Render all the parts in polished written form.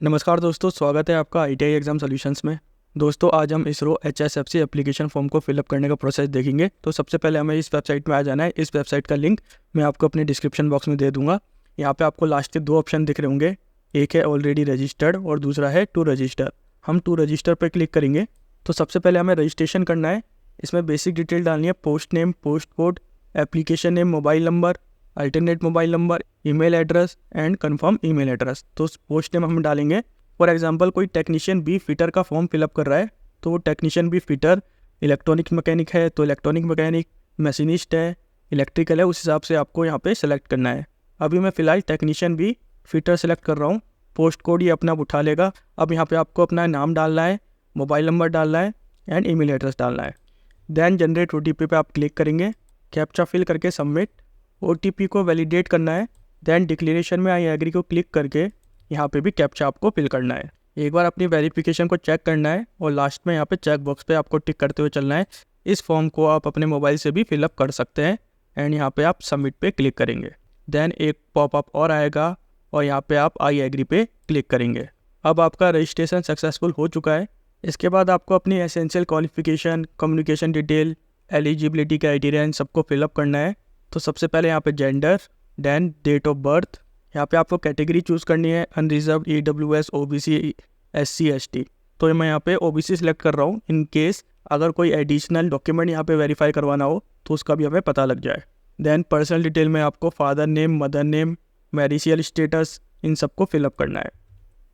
नमस्कार दोस्तों, स्वागत है आपका ITI एग्ज़ाम सॉल्यूशंस में। दोस्तों, आज हम इसरो HSFC एप्लीकेशन फॉर्म को फिलअप करने का प्रोसेस देखेंगे। तो सबसे पहले हमें इस वेबसाइट में आ जाना है। इस वेबसाइट का लिंक मैं आपको अपने डिस्क्रिप्शन बॉक्स में दे दूंगा। यहाँ पे आपको लास्ट के 2 ऑप्शन दिख रहे होंगे, एक है ऑलरेडी रजिस्टर्ड और दूसरा है टू रजिस्टर। हम टू रजिस्टर पर क्लिक करेंगे। तो सबसे पहले हमें रजिस्ट्रेशन करना है। इसमें बेसिक डिटेल डालनी है, post name, post code, application name, mobile number, alternate mobile number, email address and confirm email address. तो पोस्ट नेम हम डालेंगे। फॉर एग्जांपल कोई टेक्नीशियन बी फिटर का फॉर्म फिलअप कर रहा है, तो वो technician B fitter, electronic mechanic है तो इलेक्ट्रॉनिक मैकेनिक, मशीनिस्ट है, इलेक्ट्रिकल है, उस हिसाब से आपको यहाँ पे सेलेक्ट करना है। अभी मैं फ़िलहाल टेक्नीशियन बी फिटर सेलेक्ट कर रहा हूँ। पोस्ट कोड ये अपना उठा लेगा। अब यहाँ पे आपको अपना नाम डालना है, मोबाइल नंबर डालना है एंड ईमेल एड्रेस डालना है। देन जनरेट OTP पे आप क्लिक करेंगे, कैप्चा फिल करके सबमिट। OTP को वैलिडेट करना है। देन डिक्लेरेशन में आई एग्री को क्लिक करके यहाँ पे भी कैप्चा आपको फिल करना है। एक बार अपनी वेरिफिकेशन को चेक करना है और लास्ट में यहाँ पे चेक बॉक्स पे आपको टिक करते हुए चलना है। इस फॉर्म को आप अपने मोबाइल से भी फिलअप कर सकते हैं एंड यहाँ पे आप सबमिट पे क्लिक करेंगे। देन एक पॉपअप और आएगा और यहाँ पे आप आई एग्री पे क्लिक करेंगे। अब आपका रजिस्ट्रेशन सक्सेसफुल हो चुका है। इसके बाद आपको अपनी essential qualification, communication detail, eligibility criteria इन सबको फिलअप करना है। तो सबसे पहले यहाँ पे gender, then date of birth, यहाँ पे आपको कैटेगरी चूज़ करनी है, unreserved, EWS, OBC, SC, ST। तो मैं यहाँ पे OBC सिलेक्ट कर रहा हूँ इन केस अगर कोई एडिशनल डॉक्यूमेंट यहाँ पे वेरीफाई करवाना हो तो उसका भी हमें पता लग जाए। देन पर्सनल डिटेल में आपको father name, mother name, marital status, इन सबको फिलअप करना है।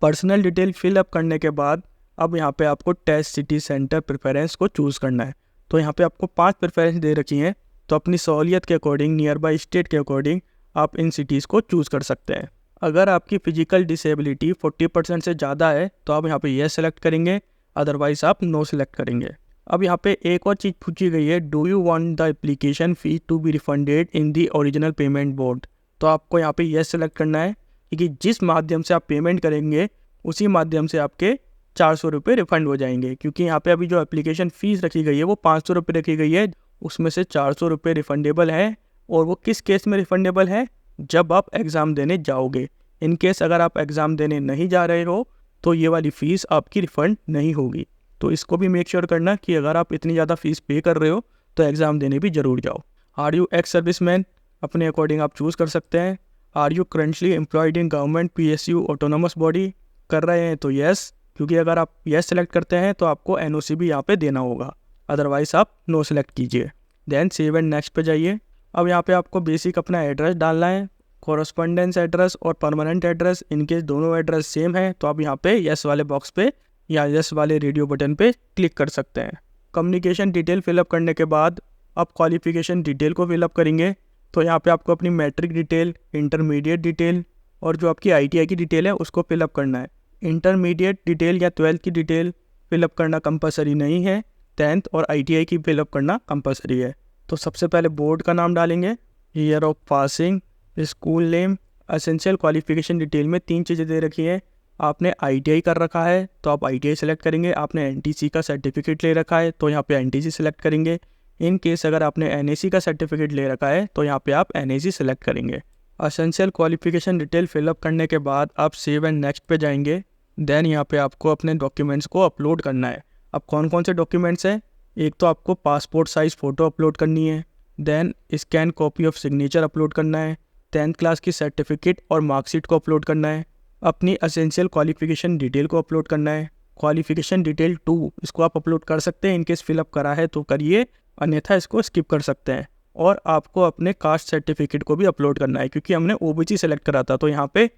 पर्सनल डिटेल फिलअप करने के बाद अब यहाँ पे आपको टेस्ट सिटी सेंटर प्रेफरेंस को चूज़ करना है। तो यहाँ पे आपको 5 प्रेफरेंस दे रखी हैं, तो अपनी सहूलियत के अकॉर्डिंग, नियर बाई स्टेट के अकॉर्डिंग आप इन सिटीज़ को चूज़ कर सकते हैं। अगर आपकी फिजिकल डिसेबिलिटी 40% से ज़्यादा है तो आप यहाँ पे येस सेलेक्ट करेंगे, अदरवाइज आप नो सेलेक्ट करेंगे। अब यहाँ पे एक और चीज़ पूछी गई है, do you want the application fee to be refunded in the original payment mode. तो आपको यहाँ पे येस सेलेक्ट करना है, क्योंकि जिस माध्यम से आप पेमेंट करेंगे उसी माध्यम से आपके 400 रुपये रिफंड हो जाएंगे। क्योंकि यहाँ पे अभी जो एप्लीकेशन फ़ीस रखी गई है वो 500 रुपये रखी गई है, उसमें से 400 रुपये रिफंडेबल है। और वो किस केस में रिफंडेबल है, जब आप एग्ज़ाम देने जाओगे। इन केस अगर आप एग्ज़ाम देने नहीं जा रहे हो तो ये वाली फ़ीस आपकी रिफ़ंड नहीं होगी। तो इसको भी मेक श्योर करना कि अगर आप इतनी ज़्यादा फ़ीस पे कर रहे हो तो एग्ज़ाम देने भी ज़रूर जाओ। आर यू एक्स सर्विसमैन, अपने अकॉर्डिंग आप चूज़ कर सकते हैं। Are you currently employed in government, PSU, autonomous body, कर रहे हैं तो येस, क्योंकि अगर आप येस सेलेक्ट करते हैं तो आपको NOC भी यहाँ पे देना होगा, अदरवाइज आप नो सेलेक्ट कीजिए। देन सेव एंड नेक्स्ट पे जाइए। अब यहाँ पे आपको बेसिक अपना एड्रेस डालना है, कॉरस्पॉन्डेंस एड्रेस और परमानेंट एड्रेस। इनकेस दोनों एड्रेस सेम है तो आप यहाँ पे येस वाले बॉक्स पे या येस वाले रेडियो बटन पे क्लिक कर सकते हैं। कम्युनिकेशन डिटेल फिलअप करने के बाद आप क्वालिफिकेशन डिटेल को फिलअप करेंगे। तो यहाँ पे आपको अपनी मैट्रिक डिटेल, इंटरमीडिएट डिटेल और जो आपकी ITI की डिटेल है उसको फिलअप करना है। इंटरमीडिएट डिटेल या 12th की डिटेल फिलअप करना कंपलसरी नहीं है, 10th और ITI की फिलअप करना कंपलसरी है। तो सबसे पहले बोर्ड का नाम डालेंगे, year of passing, school name. Essential qualification detail में 3 चीज़ें दे रखी हैं। आपने ITI कर रखा है तो आप ITI सेलेक्ट करेंगे, आपने NTC का सर्टिफिकेट ले रखा है तो यहाँ पे NTC सेलेक्ट करेंगे। इन केस अगर आपने NAC का सर्टिफिकेट ले रखा है तो यहाँ पे आप NAC सेलेक्ट करेंगे। एसेंशियल क्वालिफिकेशन डिटेल फिलअप करने के बाद आप सेव एंड नेक्स्ट पे जाएंगे। देन यहाँ पे आपको अपने डॉक्यूमेंट्स को अपलोड करना है। अब कौन कौन से डॉक्यूमेंट्स हैं, एक तो आपको पासपोर्ट साइज़ फ़ोटो अपलोड करनी है, then scan copy of signature upload करना है, 10th क्लास की सर्टिफिकेट और मार्कशीट को अपलोड करना है, अपनी एसेंशियल क्वालिफिकेशन डिटेल को अपलोड करना है। क्वालिफिकेशन डिटेल 2 इसको आप अपलोड कर सकते हैं, इनकेस फिलअप करा है तो करिए, अन्यथा इसको स्किप कर सकते हैं। और आपको अपने कास्ट सर्टिफिकेट को भी अपलोड करना है, क्योंकि हमने OBC सेलेक्ट करा था। तो यहाँ पे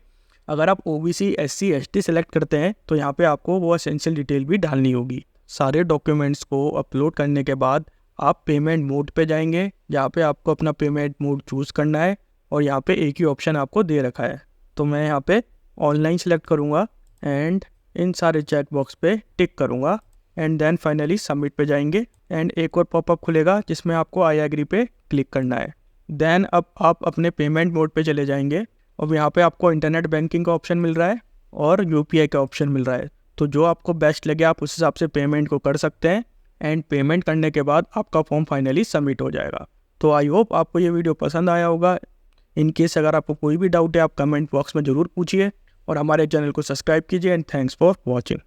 अगर आप OBC, SC, ST सेलेक्ट करते हैं तो यहाँ पे आपको वो एसेंशियल डिटेल भी डालनी होगी। सारे डॉक्यूमेंट्स को अपलोड करने के बाद आप पेमेंट मोड पे जाएंगे, जहाँ पे आपको अपना पेमेंट मोड चूज़ करना है और यहाँ पे एक ही ऑप्शन आपको दे रखा है। तो मैं यहाँ पे ऑनलाइन सेलेक्ट करूँगा एंड इन सारे चेक बॉक्स पे टिक करूँगा एंड देन फाइनली सबमिट पे जाएंगे एंड एक और पॉपअप खुलेगा जिसमें आपको आई एग्री पे क्लिक करना है। देन अब आप अपने पेमेंट मोड पे चले जाएंगे और यहाँ पे आपको इंटरनेट बैंकिंग का ऑप्शन मिल रहा है और UPI का ऑप्शन मिल रहा है। तो जो आपको बेस्ट लगे आप उस हिसाब से पेमेंट को कर सकते हैं एंड पेमेंट करने के बाद आपका फॉर्म फाइनली सबमिट हो जाएगा। तो आई होप आपको ये वीडियो पसंद आया होगा। इन केस अगर आपको कोई भी डाउट है आप कमेंट बॉक्स में ज़रूर पूछिए और हमारे चैनल को सब्सक्राइब कीजिए एंड थैंक्स फॉर वॉचिंग।